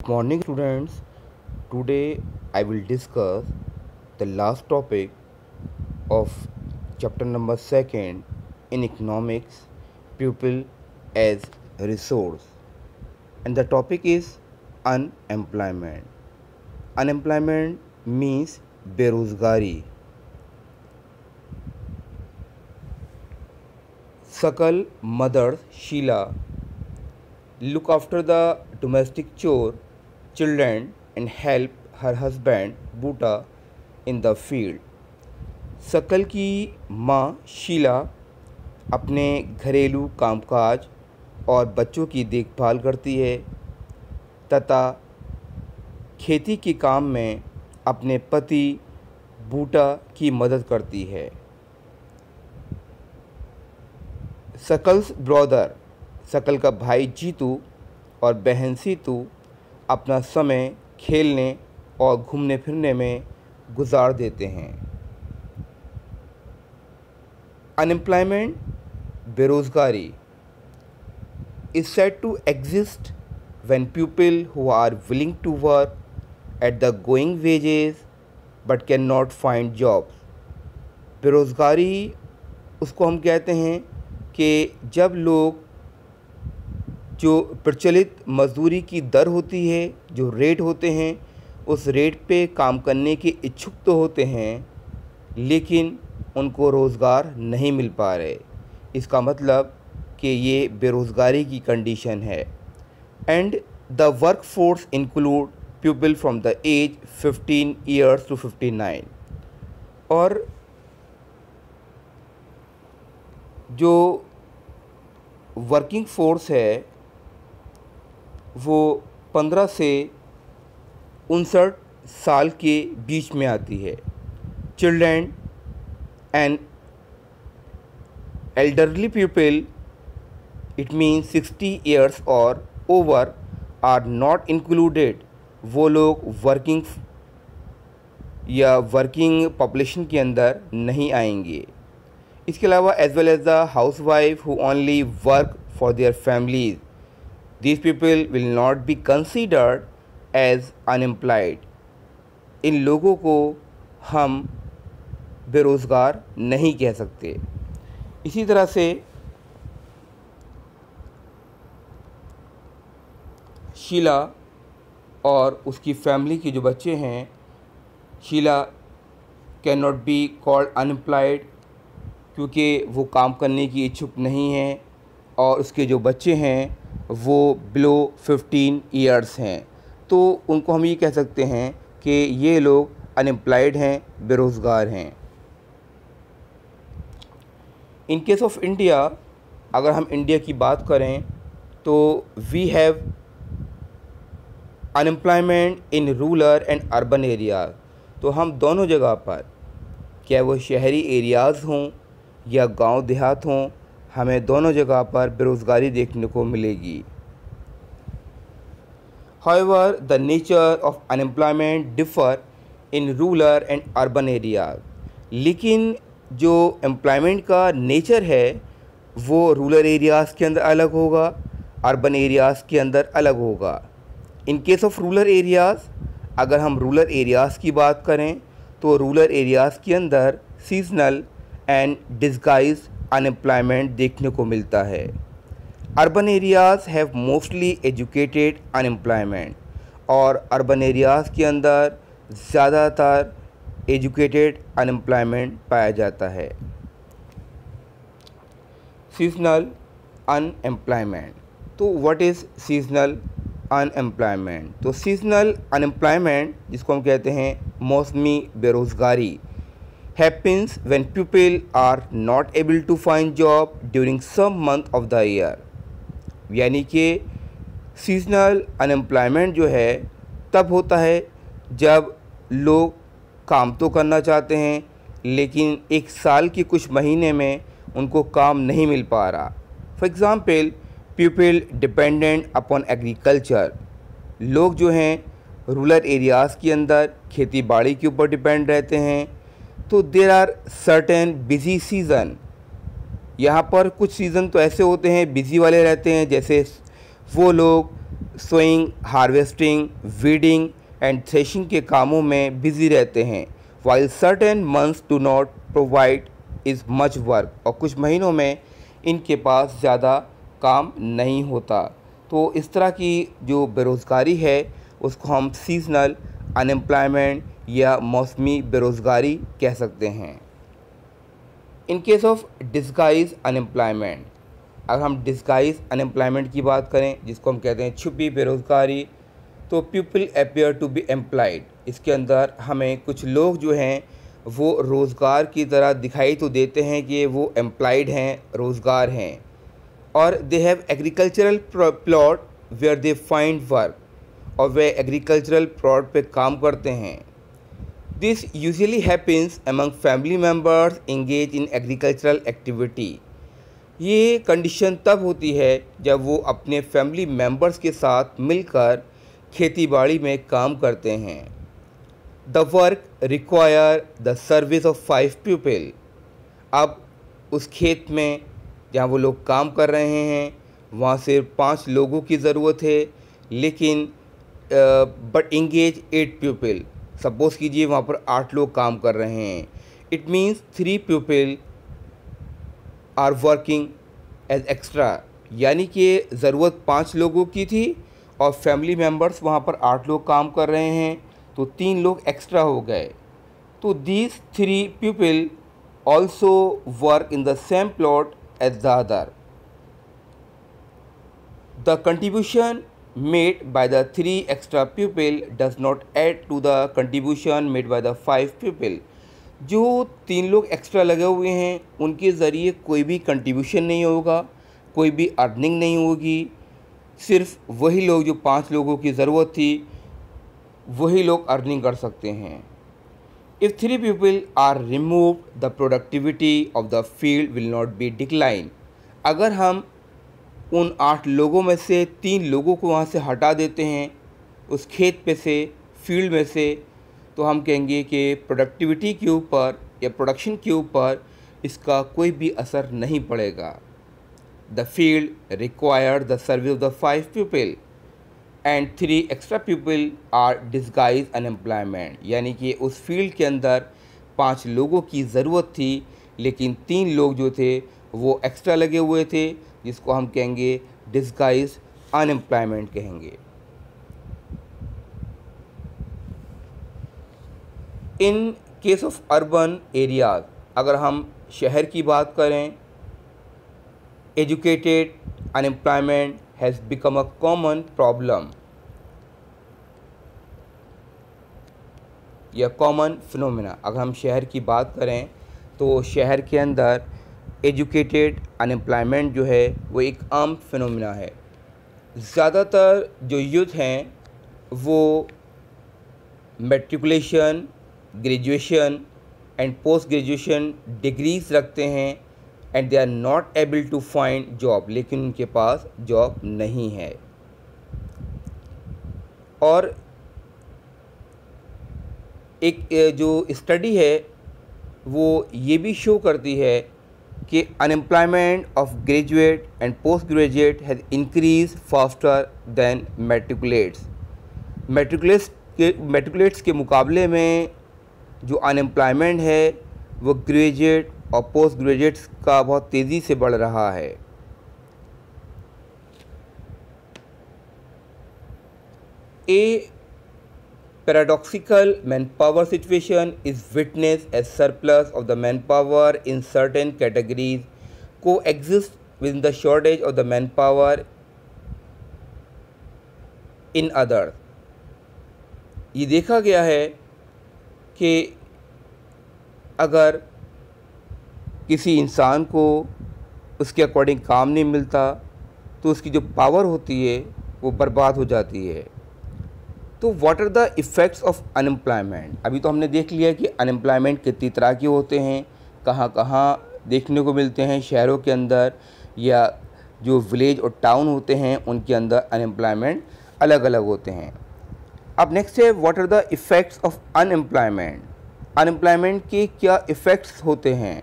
Morning students, today I will discuss the last topic of chapter number 2 in economics, pupil as resource, and the topic is unemployment. Unemployment means बेरोजगारी. Sakal mother Sheila look after the domestic chore, children and help her husband Buta in the field. सकल की माँ शीला अपने घरेलू कामकाज और बच्चों की देखभाल करती है तथा खेती के काम में अपने पति बूटा की मदद करती है. सकल्स ब्रदर सकल का भाई जीतू और बहन सीतू अपना समय खेलने और घूमने फिरने में गुजार देते हैं. अनएम्प्लॉयमेंट बेरोज़गारी is said to exist when people who are willing to work at the going wages but cannot find jobs. बेरोज़गारी उसको हम कहते हैं कि जब लोग जो प्रचलित मजदूरी की दर होती है, जो रेट होते हैं, उस रेट पे काम करने के इच्छुक तो होते हैं लेकिन उनको रोज़गार नहीं मिल पा रहे. इसका मतलब कि ये बेरोज़गारी की कंडीशन है. And the work force include people from the age 15 years to 59. और जो वर्किंग फोर्स है वो 15 से 59 साल के बीच में आती है. Children and elderly people, it means 60 years or over, are not included. वो लोग वर्किंग पॉपुलेशन के अंदर नहीं आएंगे. इसके अलावा as well as the housewife who only work for their families, these people will not be considered as unemployed. इन लोगों को हम बेरोज़गार नहीं कह सकते. इसी तरह से शीला और उसकी फैमिली के जो बच्चे हैं, शीला can not be called unemployed क्योंकि वो काम करने की इच्छुक नहीं है और उसके जो बच्चे हैं वो बिलो 15 ईयर्स हैं. तो उनको हम ये कह सकते हैं कि ये लोग अनएम्प्लॉयड हैं, बेरोज़गार हैं. इन केस ऑफ इंडिया, अगर हम इंडिया की बात करें तो we have unemployment in rural and urban areas. तो हम दोनों जगह पर, क्या वो शहरी एरियाज़ हों या गांव देहात हों, हमें दोनों जगह पर बेरोज़गारी देखने को मिलेगी. However, the nature of unemployment differ in rural and urban areas. लेकिन जो एम्प्लॉयमेंट का नेचर है वो रूरल एरियाज़ के अंदर अलग होगा, अर्बन एरियाज़ के अंदर अलग होगा. इन केस ऑफ रूरल एरियाज़, अगर हम रूरल एरियाज़ की बात करें तो रूरल एरियाज़ के अंदर सीजनल एंड डिस्गाइज अनएम्प्लॉयमेंट देखने को मिलता है. Urban areas have mostly educated unemployment, और अर्बन एरियाज़ के अंदर ज़्यादातर एजुकेटेड अनएम्प्लॉयमेंट पाया जाता है. Seasonal unemployment. तो व्हाट इज़ सीजनल अनएम्प्लॉयमेंट? तो सीजनल अनएम्प्लॉयमेंट, जिसको हम कहते हैं मौसमी बेरोज़गारी, happens when people are not able to find job during some month of the year. यानी कि सीजनल अनएम्प्लॉयमेंट जो है तब होता है जब लोग काम तो करना चाहते हैं लेकिन एक साल के कुछ महीने में उनको काम नहीं मिल पा रहा. For example, people dependent upon agriculture. लोग जो हैं रूरल एरियाज़ के अंदर खेती बाड़ी के ऊपर डिपेंड रहते हैं. तो there are certain busy season. यहाँ पर कुछ सीज़न तो ऐसे होते हैं बिज़ी वाले रहते हैं, जैसे वो लोग sowing, harvesting, weeding and threshing के कामों में बिजी रहते हैं। While certain months do not provide is much work, और कुछ महीनों में इनके पास ज़्यादा काम नहीं होता। तो इस तरह की जो बेरोज़गारी है उसको हम सीजनल अनएम्प्लॉयमेंट या मौसमी बेरोज़गारी कह सकते हैं। इन केस ऑफ डिस्गाइज अनएम्प्लॉयमेंट, अगर हम डिस्गाइज अनएम्प्लॉयमेंट की बात करें, जिसको हम कहते हैं छुपी बेरोज़गारी, तो people appear to be employed, इसके अंदर हमें कुछ लोग जो हैं वो रोज़गार की तरह दिखाई तो देते हैं कि वो एम्प्लॉयड हैं, रोज़गार हैं, और they have agricultural plot where they find work, और वे एग्रीकल्चरल प्लॉट पे काम करते हैं। This usually happens among family members engage in agricultural activity. ये कंडीशन तब होती है जब वो अपने फैमिली मेम्बर्स के साथ मिलकर खेतीबाड़ी में काम करते हैं। The work require the service of 5 people. अब उस खेत में जहाँ वो लोग काम कर रहे हैं वहाँ सिर्फ 5 लोगों की ज़रूरत है, लेकिन बट इंगेज 8 पीपल। सपोज़ कीजिए वहाँ पर 8 लोग काम कर रहे हैं। It means 3 people are working as extra, यानी कि ज़रूरत 5 लोगों की थी और फैमिली मेम्बर्स वहाँ पर 8 लोग काम कर रहे हैं, तो 3 लोग एक्स्ट्रा हो गए। तो these 3 people also work in the same plot as the other. The contribution made by the 3 extra people does not add to the contribution made by the 5 people। जो 3 लोग एक्स्ट्रा लगे हुए हैं उनके ज़रिए कोई भी कंट्रीब्यूशन नहीं होगा, कोई भी अर्निंग नहीं होगी, सिर्फ वही लोग जो 5 लोगों की ज़रूरत थी वही लोग अर्निंग कर सकते हैं। If 3 people are removed the productivity of the field will not be decline. अगर हम उन 8 लोगों में से 3 लोगों को वहाँ से हटा देते हैं उस खेत पे से, फील्ड में से, तो हम कहेंगे कि प्रोडक्टिविटी के ऊपर या प्रोडक्शन के ऊपर इसका कोई भी असर नहीं पड़ेगा। The field required the service of the 5 people and 3 extra people are disguise unemployment, यानी कि उस फील्ड के अंदर 5 लोगों की ज़रूरत थी लेकिन 3 लोग जो थे वो एक्स्ट्रा लगे हुए थे, जिसको हम कहेंगे डिस्गाइज अनएम्प्लॉयमेंट कहेंगे। इन केस ऑफ अर्बन एरियाज, अगर हम शहर की बात करें, educated unemployment has become a common problem या कॉमन फिनोमेना। अगर हम शहर की बात करें तो शहर के अंदर एजुकेटेड अनएम्प्लॉयमेंट जो है वो एक आम फिनोमेना है। ज़्यादातर जो यूथ हैं वो matriculation, graduation and post graduation degrees रखते हैं and they are not able to find job, लेकिन उनके पास जॉब नहीं है। और एक जो स्टडी है वो ये भी शो करती है कि unemployment of graduate and post graduate has increase faster than matriculates. Matriculates के मुकाबले में जो अनएम्प्लॉयमेंट है वो ग्रेजुएट और पोस्ट ग्रेजुएट्स का बहुत तेज़ी से बढ़ रहा है। ए paradoxical manpower situation is witnessed as surplus of the manpower in certain categories coexist with the shortage of the manpower in others। ये देखा गया है कि अगर किसी इंसान को उसके अकॉर्डिंग काम नहीं मिलता तो उसकी जो पावर होती है वो बर्बाद हो जाती है। तो what are the effects of unemployment? अभी तो हमने देख लिया कि अनएम्प्लॉयमेंट कितनी तरह के होते हैं, कहाँ कहाँ देखने को मिलते हैं, शहरों के अंदर या जो विलेज और टाउन होते हैं उनके अंदर अनएम्प्लॉयमेंट अलग अलग होते हैं। अब नेक्स्ट है what are the effects of unemployment? Unemployment के क्या इफ़ेक्ट्स होते हैं?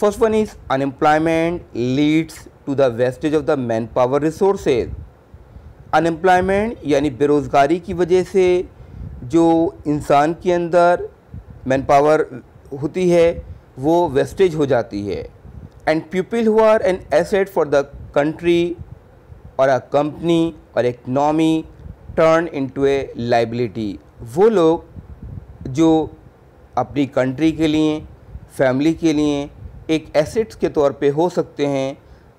First one is unemployment leads to the wastage of the man power resources. Unemployment यानी बेरोज़गारी की वजह से जो इंसान के अंदर मैन पावर होती है वो वेस्टेज हो जाती है। And people who are an asset for the country or a company or economy turn into a liability. वो लोग जो अपनी कंट्री के लिए, फैमिली के लिए एक एसेट्स के तौर पे हो सकते हैं,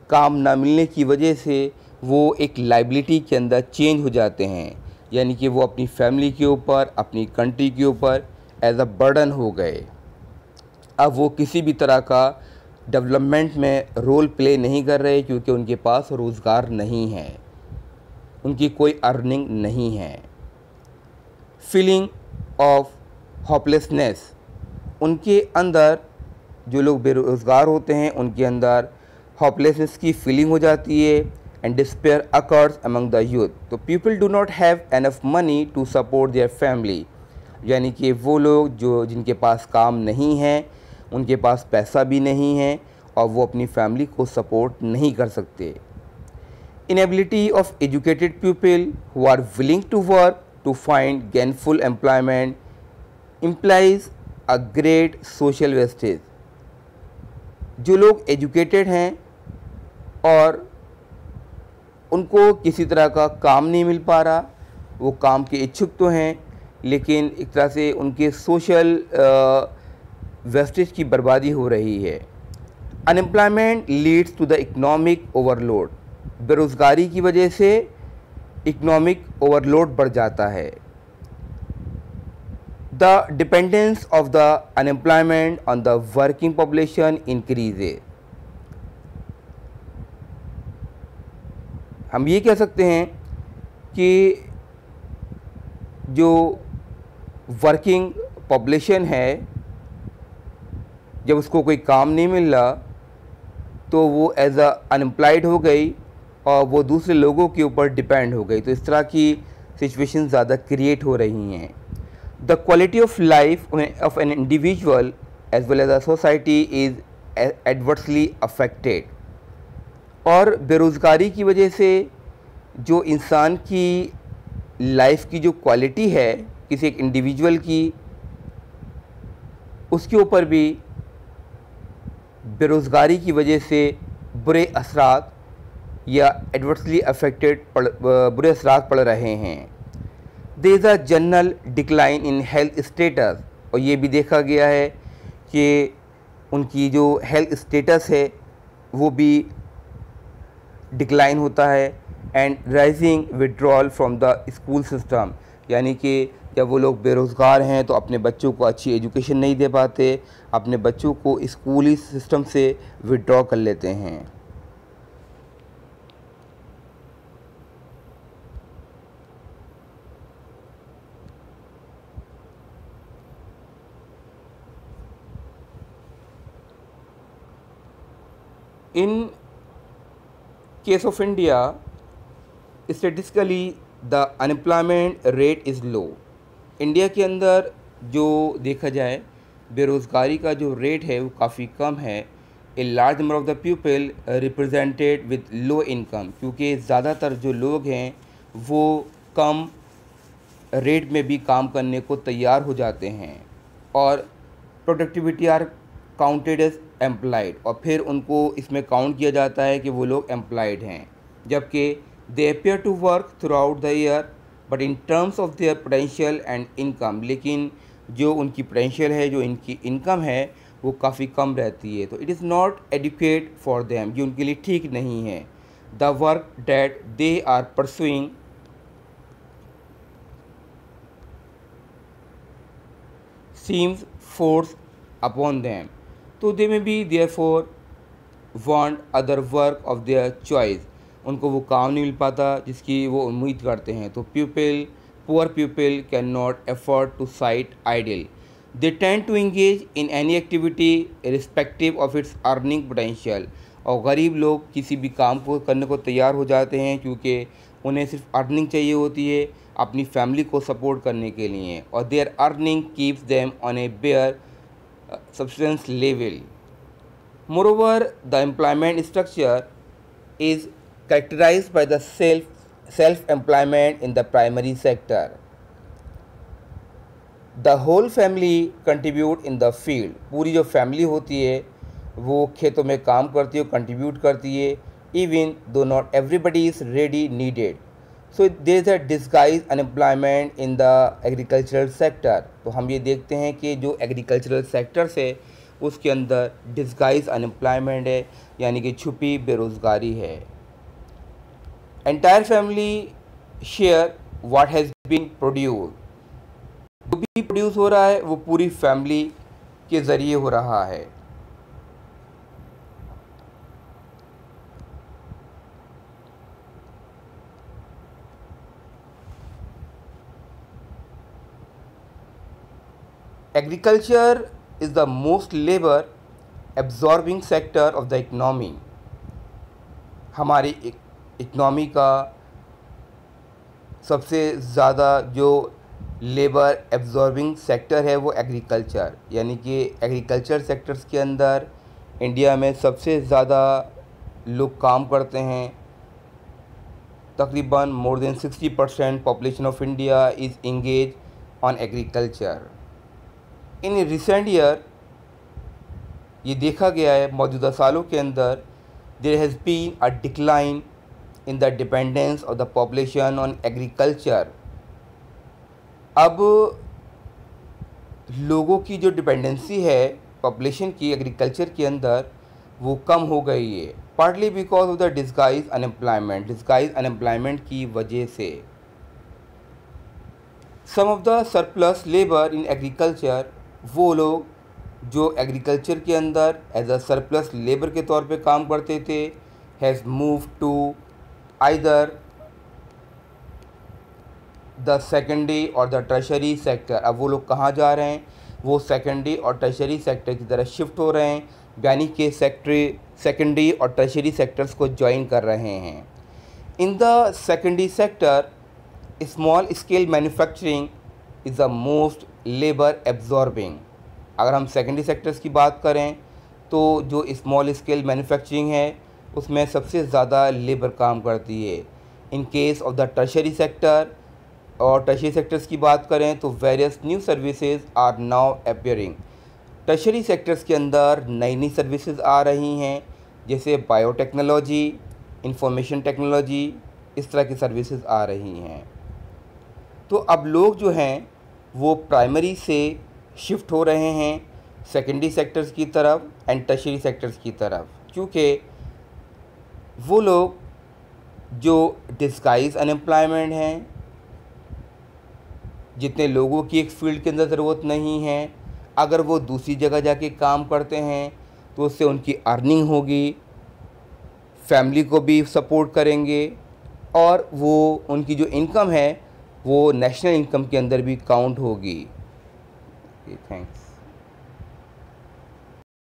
काम ना मिलने की वजह से वो एक लाइबिलिटी के अंदर चेंज हो जाते हैं, यानी कि वो अपनी फैमिली के ऊपर, अपनी कंट्री के ऊपर एज अ बर्डन हो गए। अब वो किसी भी तरह का डेवलपमेंट में रोल प्ले नहीं कर रहे क्योंकि उनके पास रोज़गार नहीं है, उनकी कोई अर्निंग नहीं है। फीलिंग ऑफ होपलेसनेस, उनके अंदर जो लोग बेरोज़गार होते हैं उनके अंदर होपलेसनेस की फीलिंग हो जाती है। And despair occurs among the youth. तो people do not have enough money to support their family, यानी कि वो लोग जो जिनके पास काम नहीं है, उनके पास पैसा भी नहीं है और वो अपनी फैमिली को सपोर्ट नहीं कर सकते। Inability of educated people who are willing to work to find gainful employment implies a great social wastage. जो लोग एजुकेटेड हैं और उनको किसी तरह का काम नहीं मिल पा रहा, वो काम के इच्छुक तो हैं लेकिन एक तरह से उनके सोशल वेस्टेज की बर्बादी हो रही है। Unemployment leads to the economic overload, बेरोज़गारी की वजह से इकोनॉमिक ओवरलोड बढ़ जाता है। The dependence of the unemployment on the working population increases. हम ये कह सकते हैं कि जो वर्किंग पॉपुलेशन है, जब उसको कोई काम नहीं मिल रहा तो वो एज अ अनएम्प्लॉयड हो गई और वो दूसरे लोगों के ऊपर डिपेंड हो गई। तो इस तरह की सिचुएशन ज़्यादा क्रिएट हो रही हैं। The quality of life of an individual as well as a society is adversely affected. और बेरोज़गारी की वजह से जो इंसान की लाइफ की जो क्वालिटी है किसी एक इंडिविजुअल की, उसके ऊपर भी बेरोज़गारी की वजह से बुरे असरात या एडवर्सली अफेक्टेड बुरे असरात पड़ रहे हैं। There is a general decline in health status, और ये भी देखा गया है कि उनकी जो हेल्थ स्टेटस है वो भी डिक्लाइन होता है। And rising withdrawal from the school system, यानी कि जब वो लोग बेरोज़गार हैं तो अपने बच्चों को अच्छी एजुकेशन नहीं दे पाते, अपने बच्चों को स्कूली सिस्टम से विड्रॉ कर लेते हैं। इन case of India statistically the unemployment rate is low. India के अंदर जो देखा जाए बेरोज़गारी का जो रेट है वो काफ़ी कम है। A large number of the people represented with low income, क्योंकि ज़्यादातर जो लोग हैं वो कम रेट में भी काम करने को तैयार हो जाते हैं और productivity are counted as employed, और फिर उनको इसमें काउंट किया जाता है कि वो लोग एम्प्लॉयड हैं, जबकि they appear to work throughout the year but in terms of their potential and income, लेकिन जो उनकी पोटेंशियल है, जो इनकी इनकम है वो काफ़ी कम रहती है। तो it is not adequate for them, ये उनके लिए ठीक नहीं है। The work that they are pursuing seems forced upon them, तो they may be therefore want other work of their choice, उनको वो काम नहीं मिल पाता जिसकी वो उम्मीद करते हैं। तो poor people cannot afford to sit idle, they tend to engage in any activity irrespective of its earning potential, और गरीब लोग किसी भी काम को करने को तैयार हो जाते हैं क्योंकि उन्हें सिर्फ अर्निंग चाहिए होती है अपनी फैमिली को सपोर्ट करने के लिए, और their earning keeps them on a bare subsistence level. Moreover the employment structure is characterized by the self employment in the primary sector, the whole family contribute in the field, पूरी जो family होती है वो खेतों में काम करती है, कंट्रीब्यूट करती है, even though not everybody is ready needed, so there is a disguise unemployment in the agricultural sector. तो हम ये देखते हैं कि जो एग्रीकल्चरल सेक्टर्स है उसके अंदर डिस्गाइज अनएम्प्लॉयमेंट है, यानी कि छुपी बेरोज़गारी है। Entire family share what has been produce, जो भी प्रोड्यूस हो रहा है वो पूरी फैमिली के ज़रिए हो रहा है। Agriculture is the most labour absorbing sector of the economy, हमारी इकनॉमी का सबसे ज़्यादा जो लेबर एब्जॉर्बिंग सेक्टर है वो एग्रीकल्चर, यानी कि एग्रीकल्चर सेक्टर्स के अंदर इंडिया में सबसे ज़्यादा लोग काम करते हैं। तकरीबन more than 60% population of India is engage on agriculture. In recent year ये देखा गया है मौजूदा सालों के अंदर there has been a decline in the dependence of the population on agriculture. अब लोगों की जो डिपेंडेंसी है पॉपुलेशन की एग्रीकल्चर के अंदर वो कम हो गई है, partly because of the disguise unemployment की वजह से। Some of the surplus labour in agriculture, वो लोग जो एग्रीकल्चर के अंदर एज अ सरप्लस लेबर के तौर पे काम करते थे, has move to either the secondary or the tertiary sector. अब वो लोग कहाँ जा रहे हैं, वो सेकेंडरी और टर्शरी सेक्टर की तरफ शिफ्ट हो रहे हैं, यानी कि सेकेंडरी और टर्शरी सेक्टर्स को ज्वाइन कर रहे हैं। In the secondary sector small scale manufacturing is the most labour absorbing. अगर हम सेकेंडरी सेक्टर्स की बात करें तो जो स्मॉल स्केल मैन्युफैक्चरिंग है उसमें सबसे ज़्यादा लेबर काम करती है। In case of the tertiary sector और टर्शरी सेक्टर्स की बात करें तो various new services are now appearing. Tertiary sectors के अंदर नई नई सर्विसेज आ रही हैं, जैसे बायोटेक्नोलॉजी, इंफॉर्मेशन टेक्नोलॉजी, इस तरह की सर्विसेज आ रही हैं। तो अब लोग जो हैं वो प्राइमरी से शिफ्ट हो रहे हैं सेकेंडरी सेक्टर्स की तरफ एंड टर्शरी सेक्टर्स की तरफ, क्योंकि वो लोग जो डिस्गाइज अनएम्प्लॉयमेंट हैं, जितने लोगों की एक फील्ड के अंदर ज़रूरत नहीं है, अगर वो दूसरी जगह जाके काम करते हैं तो उससे उनकी अर्निंग होगी, फैमिली को भी सपोर्ट करेंगे और वो उनकी जो इनकम है वो नेशनल इनकम के अंदर भी काउंट होगी। थैंक्स।